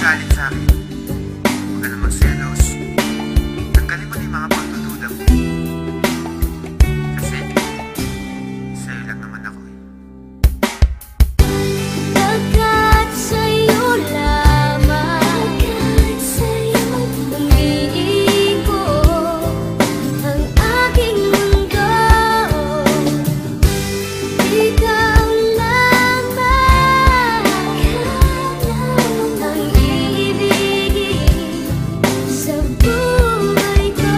magalit sa akin. Huwag ka na magselos. Tanggalin mo na yung mga pagdududa mo. Kasi, sa'yo lang naman ako eh. Pagkat sa'yo lamang, pagkat sa'yo umiikot ang aking mundo. Ikaw lamang ang iibigin sa buhay ko.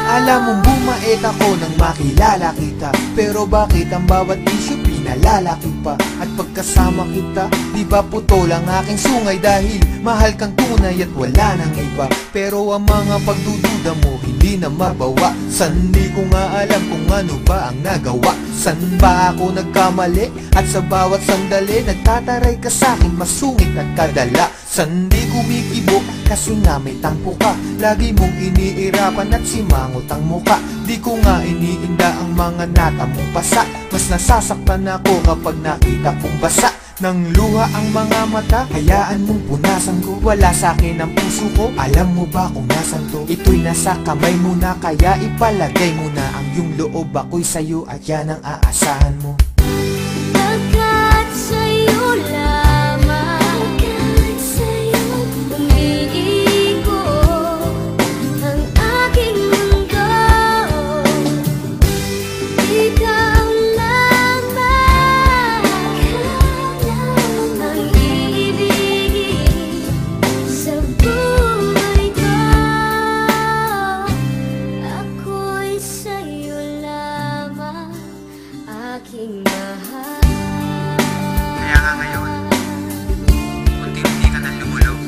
Alam mong bumait ako nang makilala kita, pero bakit ang bawat isyu pinalalaki pa? At pagkasama kita, di ba putol ang aking sungay? Dahil mahal kang tunay at wala nang iba. Pero ang mga pagdududa mo hindi na mabawa. San di ko nga alam kung ano ba ang nagawa. San ba ako nagkamali? At sa bawat sandali nagtataray ka sa'kin, masungit at kadala. San di kumikibo kasi nga may tampo ka. Lagi mong iniirapan at simangot ang muka. Di ko nga iniinda ang mga natamong pasa. Mas nasasaktan ako kapag nakita kong basa ng luha ang mga mata. Hayaan mong punasan ko, wala sa'kin ang puso ko. Alam mo ba kung nasan to? Ito'y nasa kamay mo na, kaya ipalagay mo na ang iyong loob. Ako'y sa'yo at yan ang aasahan mo. Pagkat sa'yo lamang, pagkat sa'yo umiikot ang aking mundo. Ikaw lamang ang iibigin sa buhay ko. Ako'y sa'yo lamang, aking mahal. Kaya nga ngayon, unti-unti ka nang lumulog.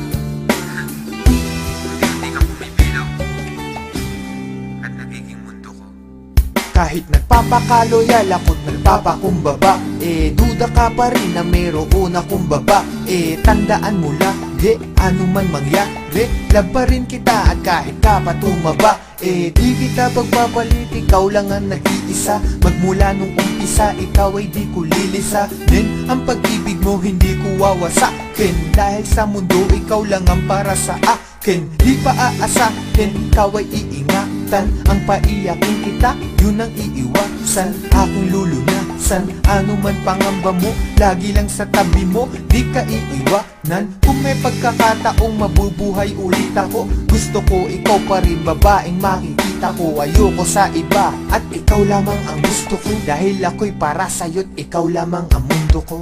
Unti-unti kang bumibilog. At nagiging mundo ko. Kahit nagpapakaloyal ako't nagpapakumbaba, duda ka pa rin na mayroon akong baba. Tandaan mo lagi, ano man mangyari, love pa rin kita at kahit ka pa tumaba. Di kita pagpapalit, ikaw lang ang nag-iisa. Magmula nung umpisa, ikaw ay di ko lilisanin. Ang pag-ibig mo hindi ko wawasakin, dahil sa mundo ikaw lang ang para sa akin. Di pa aasahin, ikaw ay iingatan. Ang paiyakin kita, yun ang iiwasan. Aking lulunasan, ano man pangamba mo, lagi lang sa tabi mo, di ka iiwanan. Kung may pagkakataong mabubuhay ulit ako, gusto ko ikaw pa rin, babaeng makikita ko. Ayoko sa iba, at ikaw lamang ang gusto ko, dahil ako'y para sa'yo't ikaw lamang ang mundo ko.